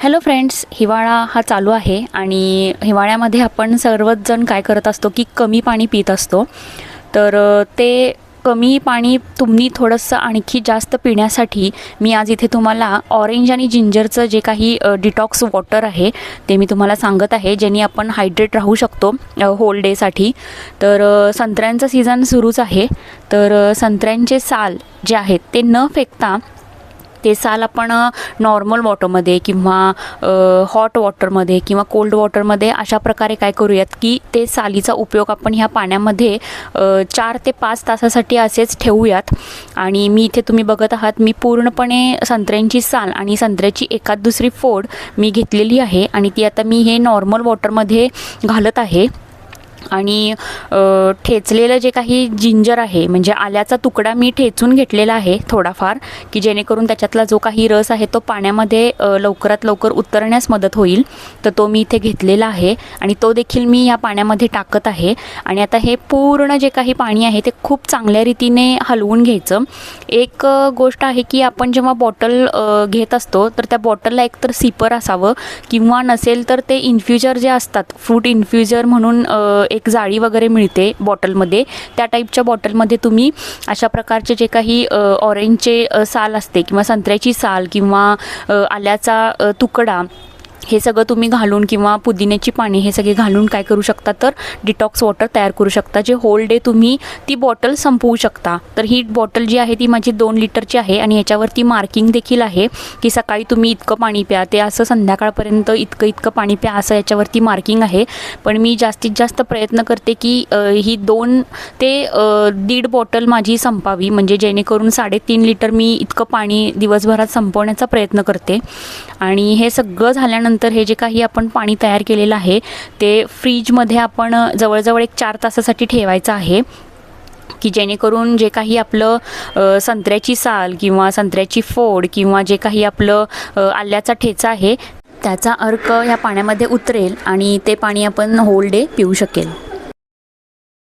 Hello friends, हिवाळा हा चालू आहे आणि हिवाळ्यामध्ये आपण सर्वच जण काय करत असतो की कमी पाणी पित असतो. तर ते कमी पाणी तुम्ही थोडंसं आणखी जास्त पिण्यासाठी मी आज इथे तुम्हाला ऑरेंज आणि जिंजरचं जे काही डिटॉक्स वॉटर आहे ते मी तुम्हाला सांगत आहे, ज्याने आपण हायड्रेट राहू शकतो होल डेसाठी. तर संत्र्यांचं सीझन सुरूच आहे. तर संत्र्यांचे साल जे आहेत ते न फेकता ते साल आपण नॉर्मल वॉटरमध्ये किंवा हॉट वॉटरमध्ये किंवा कोल्ड वॉटरमध्ये अशा प्रकारे काय करूयात की ते सालीचा उपयोग आपण ह्या पाण्यामध्ये 4 ते 5 तासासाठी असेच ठेवूयात. आणि मी इथे तुम्ही बघत आहात, मी पूर्णपणे संत्र्यांची साल आणि संत्र्याची एखाद दुसरी फोड मी घेतलेली आहे आणि ती आता मी हे नॉर्मल वॉटरमध्ये घालत आहे. आणि ठेचलेलं जे काही जिंजर आहे म्हणजे आल्याचा तुकडा मी ठेचून घेतलेला आहे थोडाफार, की जेणेकरून त्याच्यातला जो काही रस आहे तो पाण्यामध्ये लवकरात लवकर उतरण्यास मदत होईल. तर तो मी इथे घेतलेला आहे आणि तो देखील मी या पाण्यामध्ये टाकत आहे. आणि आता हे पूर्ण जे काही पाणी आहे ते खूप चांगल्या रीतीने हलवून घ्यायचं. एक गोष्ट आहे की आपण जेव्हा बॉटल घेत असतो तर त्या बॉटलला एकतर सिपर असावं किंवा नसेल तर ते इन्फ्युजर जे असतात, फ्रूट इन्फ्युजर म्हणून एक जाळी वगैरे मिळते बॉटलमध्ये, त्या टाईपच्या बॉटलमध्ये तुम्ही अशा प्रकारचे जे काही ऑरेंजचे साल असते किंवा संत्र्याची साल किंवा आल्याचा तुकडा हे सगळं तुम्ही घालून किंवा पुदिन्याची पाने हे सगळे घालून काय करू शकता तर डिटॉक्स वॉटर तयार करू शकता, जे होल डे तुम्ही ती बॉटल संपवू शकता. तर ही बॉटल जी आहे ती माझी 2 लिटरची आहे आणि याच्यावरती मार्किंग देखील आहे की सकाळी तुम्ही इतकं पाणी प्या, ते असं संध्याकाळपर्यंत इतकं पाणी प्या असं याच्यावरती मार्किंग आहे. पण मी जास्तीत जास्त प्रयत्न करते की ही 2 ते 1.5 बॉटल माझी संपावी, म्हणजे जेणेकरून 3.5 लिटर मी इतकं पाणी दिवसभरात संपवण्याचा प्रयत्न करते. आणि हे सगळं झाल्यानंतर हे जे काही आपण पाणी तयार केलेलं आहे ते फ्रीजमध्ये आपण जवळजवळ 4 तासासाठी ठेवायचं आहे, की जेणेकरून जे काही आपलं संत्र्याची साल किंवा संत्र्याची फोड किंवा जे काही आपलं आल्याचा ठेचा आहे त्याचा अर्क या पाण्यामध्ये उतरेल आणि ते पाणी आपण होल डे पिऊ शकेल.